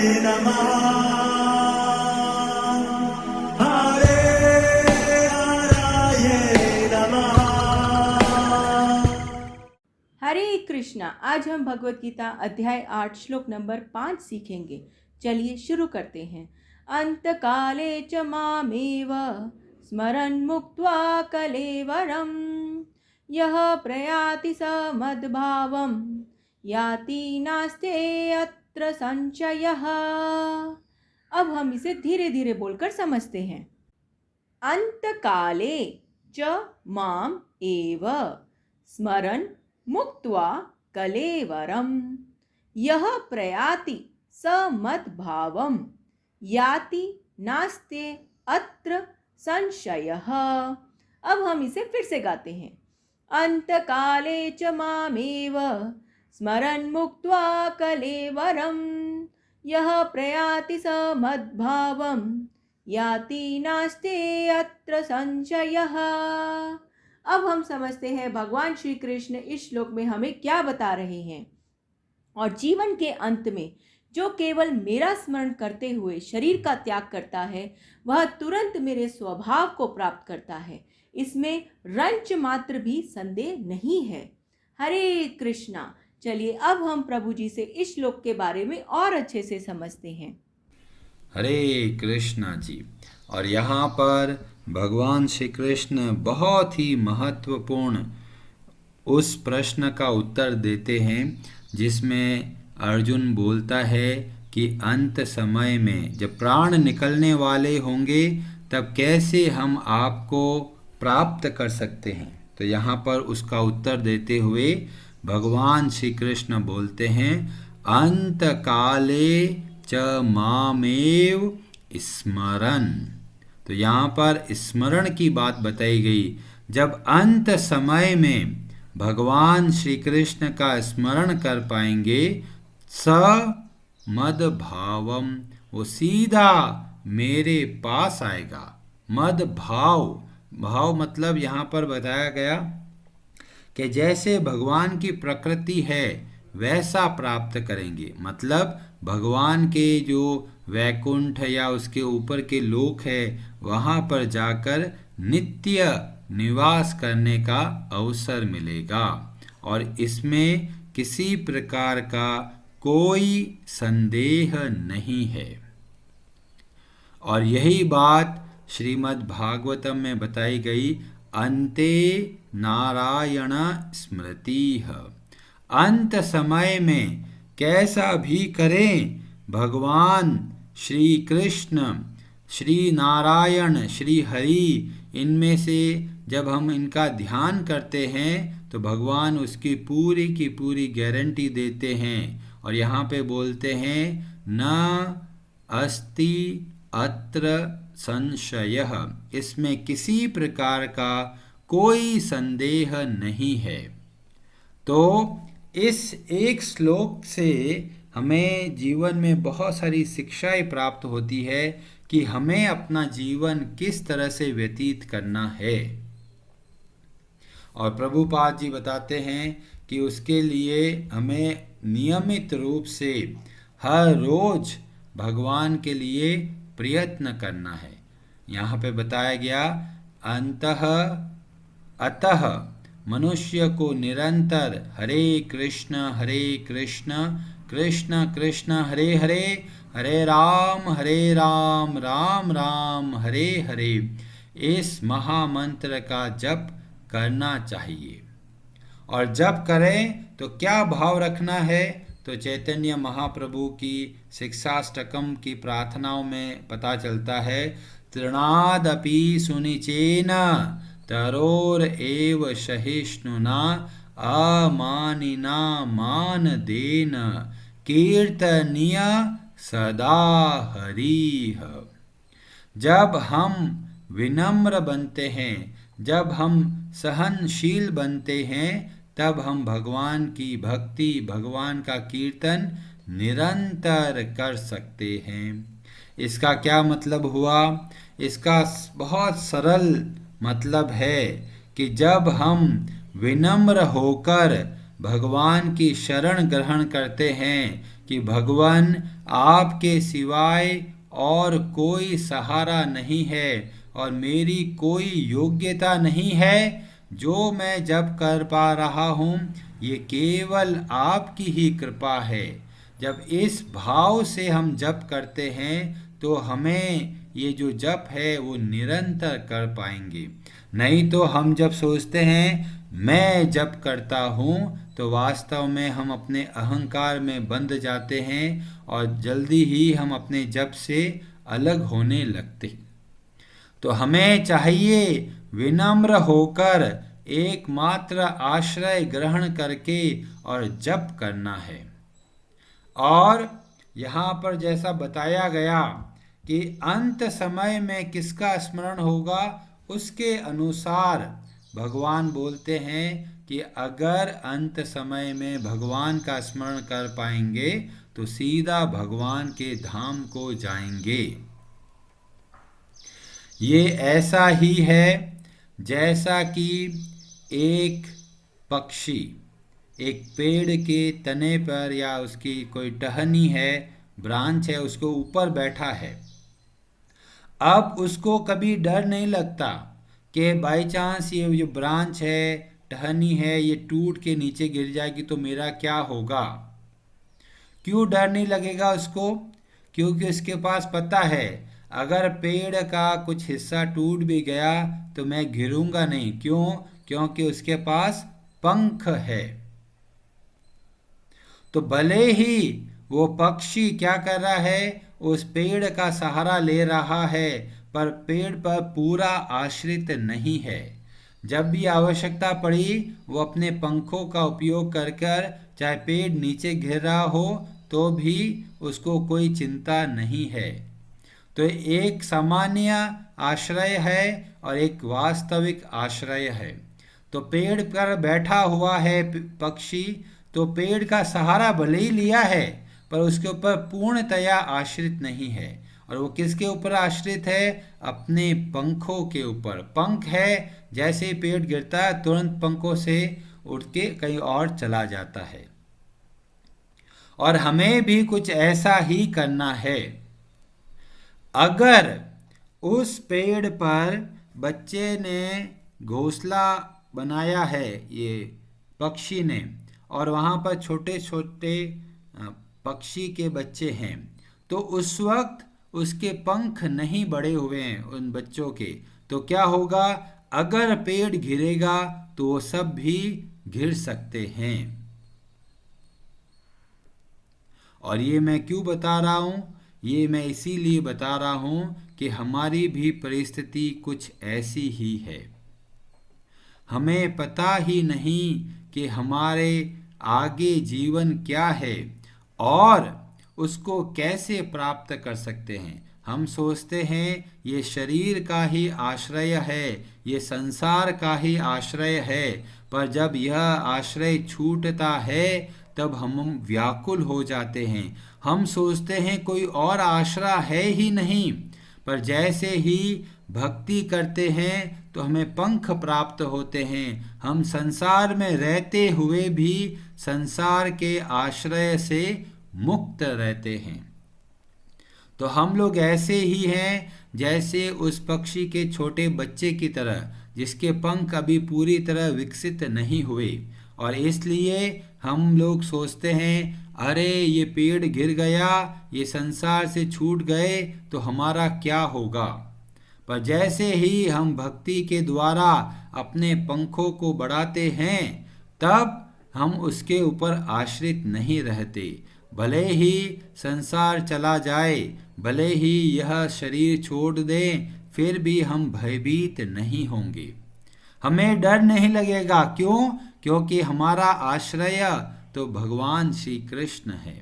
नमः हरे हराय नमः। हरे कृष्णा। आज हम भगवत गीता अध्याय 8 श्लोक नंबर 5 सीखेंगे। चलिए शुरू करते हैं। अंतकाले च मामेव स्मरन् मुक्त्वा कलेवरं यः प्रयाति स मद्भावं याति नास्ते अत्र संशयः। अब हम इसे धीरे धीरे बोलकर समझते हैं। अंतकाले च माम एव स्मरन् मुक्त्वा कलेवरं यः प्रयाति स मद्भावं याति नास्ते अत्र संशयः। अब हम इसे फिर से गाते हैं। अंतकाले च मामेव स्मरन् मुक्त्वा कलेवरं यः प्रयाति स मद्भावं याति नास्ते अत्र संशयः। अब हम समझते हैं भगवान श्री कृष्ण इस श्लोक में हमें क्या बता रहे हैं। और जीवन के अंत में जो केवल मेरा स्मरण करते हुए शरीर का त्याग करता है वह तुरंत मेरे स्वभाव को प्राप्त करता है। इसमें रंच मात्र भी संदेह नहीं है। हरे कृष्णा। चलिए अब हम प्रभु जी से इस श्लोक के बारे में और अच्छे से समझते हैं। हरे कृष्णा जी। और यहाँ पर भगवान श्री कृष्ण बहुत ही महत्वपूर्ण उस प्रश्न का उत्तर देते हैं जिसमें अर्जुन बोलता है कि अंत समय में जब प्राण निकलने वाले होंगे तब कैसे हम आपको प्राप्त कर सकते हैं। तो यहाँ पर उसका उत्तर देते हुए भगवान श्री कृष्ण बोलते हैं अंत काले च मामेव स्मरन्। तो यहाँ पर स्मरण की बात बताई गई। जब अंत समय में भगवान श्री कृष्ण का स्मरण कर पाएंगे स मद भावम, वो सीधा मेरे पास आएगा। मद भाव, भाव मतलब यहाँ पर बताया गया कि जैसे भगवान की प्रकृति है वैसा प्राप्त करेंगे। मतलब भगवान के जो वैकुंठ या उसके ऊपर के लोक है वहाँ पर जाकर नित्य निवास करने का अवसर मिलेगा और इसमें किसी प्रकार का कोई संदेह नहीं है। और यही बात श्रीमद् भागवतम में बताई गई। अन्ते नारायण स्मृतिः। अंत समय में कैसा भी करें भगवान श्री कृष्ण, श्री नारायण, श्री हरि, इनमें से जब हम इनका ध्यान करते हैं तो भगवान उसकी पूरी की पूरी गारंटी देते हैं। और यहाँ पे बोलते हैं न अस्ति अत्र संशयः, इसमें किसी प्रकार का कोई संदेह नहीं है। तो इस एक श्लोक से हमें जीवन में बहुत सारी शिक्षाएं प्राप्त होती है कि हमें अपना जीवन किस तरह से व्यतीत करना है। और प्रभुपाद जी बताते हैं कि उसके लिए हमें नियमित रूप से हर रोज भगवान के लिए प्रयत्न करना है। यहाँ पे बताया गया अतः मनुष्य को निरंतर हरे कृष्ण कृष्ण कृष्ण हरे हरे, हरे राम राम राम हरे हरे, इस महामंत्र का जप करना चाहिए। और जप करें तो क्या भाव रखना है तो चैतन्य महाप्रभु की शिक्षाष्टकम की प्रार्थनाओं में पता चलता है। तृणादपि सुनिचेन तरोर एव सहिष्णुना अमानिना मान देन कीर्तनीय सदा हरिः। जब हम विनम्र बनते हैं, जब हम सहनशील बनते हैं, तब हम भगवान की भक्ति, भगवान का कीर्तन निरंतर कर सकते हैं। इसका क्या मतलब हुआ? इसका बहुत सरल मतलब है कि जब हम विनम्र होकर भगवान की शरण ग्रहण करते हैं, कि भगवान आपके सिवाय और कोई सहारा नहीं है और मेरी कोई योग्यता नहीं है। जो मैं जप कर पा रहा हूँ ये केवल आपकी ही कृपा है। जब इस भाव से हम जप करते हैं तो हमें ये जो जप है वो निरंतर कर पाएंगे। नहीं तो हम जब सोचते हैं मैं जप करता हूँ तो वास्तव में हम अपने अहंकार में बंध जाते हैं और जल्दी ही हम अपने जप से अलग होने लगते। तो हमें चाहिए विनम्र होकर एकमात्र आश्रय ग्रहण करके और जप करना है। और यहाँ पर जैसा बताया गया कि अंत समय में किसका स्मरण होगा, उसके अनुसार भगवान बोलते हैं कि अगर अंत समय में भगवान का स्मरण कर पाएंगे तो सीधा भगवान के धाम को जाएंगे। ये ऐसा ही है जैसा कि एक पक्षी एक पेड़ के तने पर या उसकी कोई टहनी है, ब्रांच है, उसको ऊपर बैठा है। अब उसको कभी डर नहीं लगता कि बाई चांस ये जो ब्रांच है, टहनी है, ये टूट के नीचे गिर जाएगी तो मेरा क्या होगा। क्यों डर नहीं लगेगा उसको? क्योंकि उसके पास पता है अगर पेड़ का कुछ हिस्सा टूट भी गया तो मैं गिरूंगा नहीं। क्यों? क्योंकि उसके पास पंख है। तो भले ही वो पक्षी क्या कर रहा है, उस पेड़ का सहारा ले रहा है, पर पेड़ पर पूरा आश्रित नहीं है। जब भी आवश्यकता पड़ी वो अपने पंखों का उपयोग कर कर, चाहे पेड़ नीचे गिर रहा हो तो भी उसको कोई चिंता नहीं है। तो एक सामान्य आश्रय है और एक वास्तविक आश्रय है। तो पेड़ पर बैठा हुआ है पक्षी, तो पेड़ का सहारा भले ही लिया है पर उसके ऊपर पूर्णतया आश्रित नहीं है। और वो किसके ऊपर आश्रित है? अपने पंखों के ऊपर। पंख है, जैसे ही पेड़ गिरता है तुरंत पंखों से उठ के कहीं और चला जाता है। और हमें भी कुछ ऐसा ही करना है। अगर उस पेड़ पर बच्चे ने घोंसला बनाया है, ये पक्षी ने, और वहाँ पर छोटे छोटे पक्षी के बच्चे हैं, तो उस वक्त उसके पंख नहीं बड़े हुए हैं उन बच्चों के, तो क्या होगा? अगर पेड़ गिरेगा तो वो सब भी गिर सकते हैं। और ये मैं क्यों बता रहा हूँ? ये मैं इसीलिए बता रहा हूँ कि हमारी भी परिस्थिति कुछ ऐसी ही है। हमें पता ही नहीं कि हमारे आगे जीवन क्या है और उसको कैसे प्राप्त कर सकते हैं। हम सोचते हैं ये शरीर का ही आश्रय है, ये संसार का ही आश्रय है, पर जब यह आश्रय छूटता है तब हम व्याकुल हो जाते हैं। हम सोचते हैं कोई और आश्रय है ही नहीं, पर जैसे ही भक्ति करते हैं तो हमें पंख प्राप्त होते हैं। हम संसार में रहते हुए भी संसार के आश्रय से मुक्त रहते हैं। तो हम लोग ऐसे ही हैं जैसे उस पक्षी के छोटे बच्चे की तरह, जिसके पंख अभी पूरी तरह विकसित नहीं हुए, और इसलिए हम लोग सोचते हैं अरे ये पेड़ गिर गया, ये संसार से छूट गए तो हमारा क्या होगा। पर जैसे ही हम भक्ति के द्वारा अपने पंखों को बढ़ाते हैं तब हम उसके ऊपर आश्रित नहीं रहते। भले ही संसार चला जाए, भले ही यह शरीर छोड़ दे, फिर भी हम भयभीत नहीं होंगे। हमें डर नहीं लगेगा। क्यों? क्योंकि हमारा आश्रय तो भगवान श्री कृष्ण है।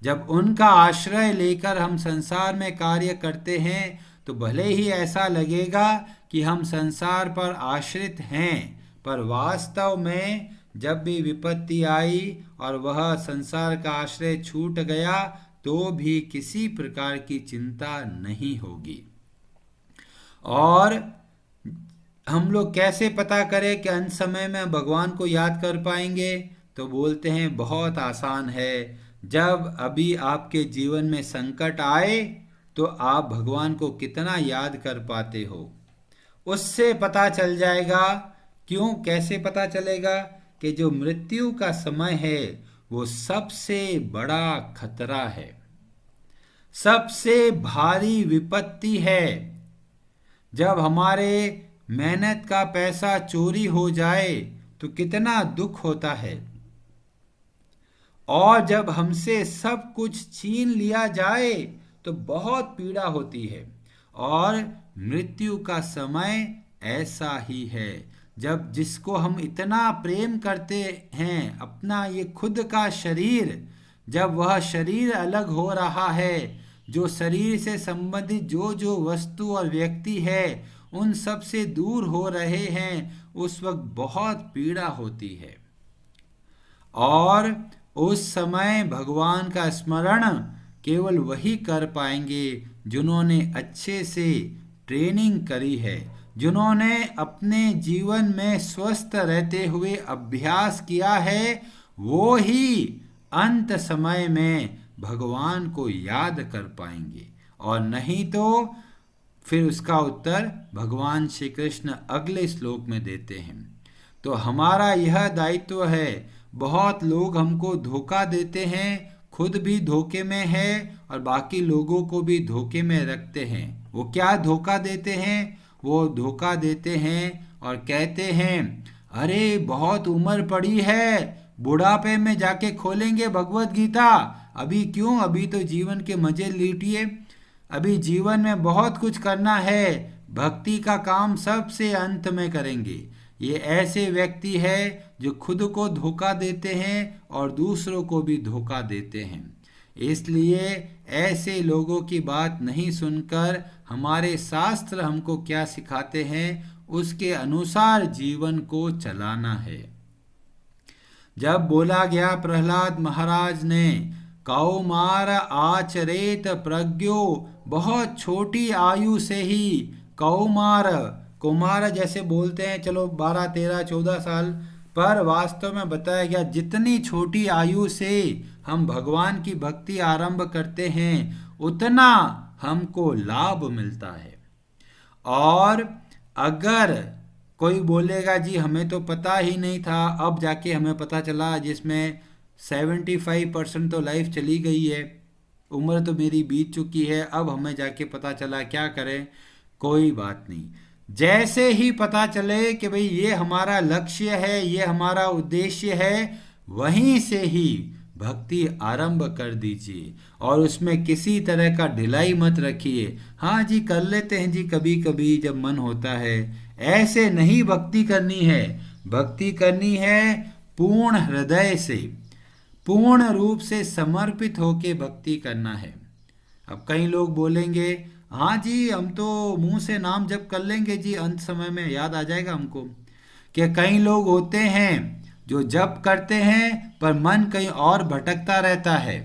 जब उनका आश्रय लेकर हम संसार में कार्य करते हैं तो भले ही ऐसा लगेगा कि हम संसार पर आश्रित हैं, पर वास्तव में जब भी विपत्ति आई और वह संसार का आश्रय छूट गया तो भी किसी प्रकार की चिंता नहीं होगी। और हम लोग कैसे पता करें कि अंत समय में भगवान को याद कर पाएंगे? तो बोलते हैं बहुत आसान है। जब अभी आपके जीवन में संकट आए तो आप भगवान को कितना याद कर पाते हो, उससे पता चल जाएगा। क्यों, कैसे पता चलेगा? कि जो मृत्यु का समय है वो सबसे बड़ा खतरा है, सबसे भारी विपत्ति है। जब हमारे मेहनत का पैसा चोरी हो जाए तो कितना दुख होता है, और जब हमसे सब कुछ छीन लिया जाए तो बहुत पीड़ा होती है। और मृत्यु का समय ऐसा ही है, जब जिसको हम इतना प्रेम करते हैं, अपना ये खुद का शरीर, जब वह शरीर अलग हो रहा है, जो शरीर से संबंधित जो जो वस्तु और व्यक्ति है उन सब से दूर हो रहे हैं, उस वक्त बहुत पीड़ा होती है। और उस समय भगवान का स्मरण केवल वही कर पाएंगे जिन्होंने अच्छे से ट्रेनिंग करी है, जिन्होंने अपने जीवन में स्वस्थ रहते हुए अभ्यास किया है, वो ही अंत समय में भगवान को याद कर पाएंगे। और नहीं तो फिर उसका उत्तर भगवान श्री कृष्ण अगले श्लोक में देते हैं। तो हमारा यह दायित्व है, बहुत लोग हमको धोखा देते हैं, खुद भी धोखे में है और बाकी लोगों को भी धोखे में रखते हैं। वो क्या धोखा देते हैं? वो धोखा देते हैं और कहते हैं, अरे बहुत उम्र पड़ी है, बुढ़ापे में जाके खोलेंगे भगवत गीता, अभी क्यों, अभी तो जीवन के मजे लीजिए, अभी जीवन में बहुत कुछ करना है, भक्ति का काम सबसे अंत में करेंगे। ये ऐसे व्यक्ति है जो खुद को धोखा देते हैं और दूसरों को भी धोखा देते हैं। इसलिए ऐसे लोगों की बात नहीं सुनकर हमारे शास्त्र हमको क्या सिखाते हैं, उसके अनुसार जीवन को चलाना है। जब बोला गया प्रहलाद महाराज ने, कौमार आचरेत प्रज्ञो, बहुत छोटी आयु से ही कौमार, कुमार जैसे बोलते हैं, चलो 12, 13, 14 साल, पर वास्तव में बताया गया जितनी छोटी आयु से हम भगवान की भक्ति आरंभ करते हैं उतना हमको लाभ मिलता है। और अगर कोई बोलेगा जी हमें तो पता ही नहीं था, अब जाके हमें पता चला, जिसमें 75% तो लाइफ चली गई है, उम्र तो मेरी बीत चुकी है, अब हमें जाके पता चला, क्या करें? कोई बात नहीं, जैसे ही पता चले कि भाई ये हमारा लक्ष्य है, ये हमारा उद्देश्य है, वहीं से ही भक्ति आरंभ कर दीजिए और उसमें किसी तरह का ढिलाई मत रखिए। हाँ जी कर लेते हैं जी कभी कभी जब मन होता है, ऐसे नहीं भक्ति करनी है। भक्ति करनी है पूर्ण हृदय से, पूर्ण रूप से समर्पित होके भक्ति करना है। अब कई लोग बोलेंगे हाँ जी हम तो मुंह से नाम जप कर लेंगे जी, अंत समय में याद आ जाएगा हमको। कि कई लोग होते हैं जो जप करते हैं पर मन कहीं और भटकता रहता है,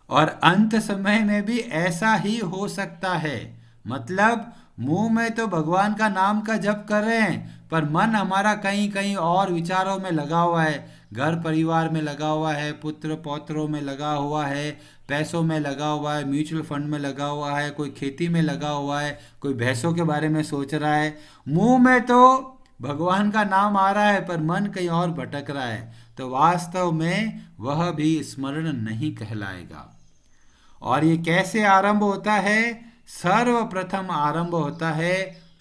और अंत समय में भी ऐसा ही हो सकता है। मतलब मुंह में तो भगवान का नाम का जप कर रहे हैं पर मन हमारा कहीं कहीं और विचारों में लगा हुआ है, घर परिवार में लगा हुआ है, पुत्र पौत्रों में लगा हुआ है, पैसों में लगा हुआ है, म्यूचुअल फंड में लगा हुआ है, कोई खेती में लगा हुआ है, कोई भैंसों के बारे में सोच रहा है। मुंह में तो भगवान का नाम आ रहा है पर मन कहीं और भटक रहा है, तो वास्तव में वह भी स्मरण नहीं कहलाएगा। और ये कैसे आरंभ होता है? सर्वप्रथम आरंभ होता है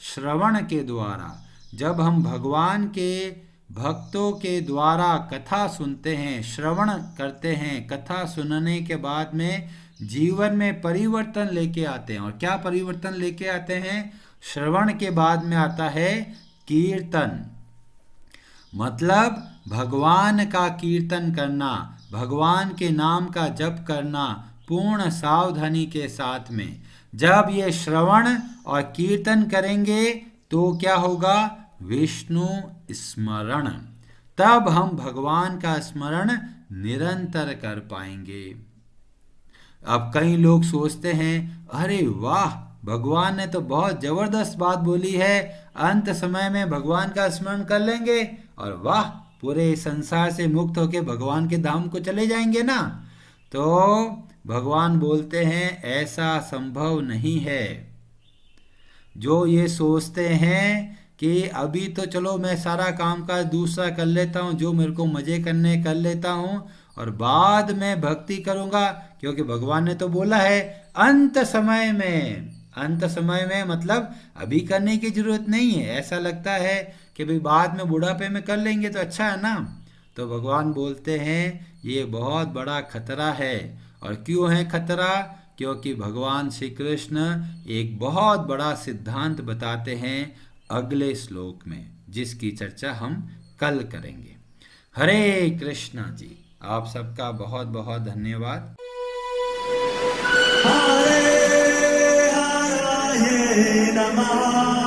श्रवण के द्वारा। जब हम भगवान के भक्तों के द्वारा कथा सुनते हैं, श्रवण करते हैं, कथा सुनने के बाद में जीवन में परिवर्तन लेके आते हैं। और क्या परिवर्तन लेके आते हैं? श्रवण के बाद में आता है कीर्तन, मतलब भगवान का कीर्तन करना, भगवान के नाम का जप करना पूर्ण सावधानी के साथ में। जब ये श्रवण और कीर्तन करेंगे तो क्या होगा? विष्णु स्मरण। तब हम भगवान का स्मरण निरंतर कर पाएंगे। अब कई लोग सोचते हैं अरे वाह भगवान ने तो बहुत जबरदस्त बात बोली है, अंत समय में भगवान का स्मरण कर लेंगे और वाह पूरे संसार से मुक्त होकर भगवान के धाम को चले जाएंगे ना। तो भगवान बोलते हैं ऐसा संभव नहीं है। जो ये सोचते हैं कि अभी तो चलो मैं सारा काम काज दूसरा कर लेता हूँ, जो मेरे को मज़े करने कर लेता हूँ, और बाद में भक्ति करूँगा, क्योंकि भगवान ने तो बोला है अंत समय में। अंत समय में मतलब अभी करने की जरूरत नहीं है। ऐसा लगता है कि भाई बाद में बुढ़ापे में कर लेंगे तो अच्छा है ना। तो भगवान बोलते हैं ये बहुत बड़ा खतरा है। और क्यों है खतरा? क्योंकि भगवान श्री कृष्ण एक बहुत बड़ा सिद्धांत बताते हैं अगले श्लोक में, जिसकी चर्चा हम कल करेंगे। हरे कृष्णा जी। आप सबका बहुत बहुत धन्यवाद। Hare Hare Namaha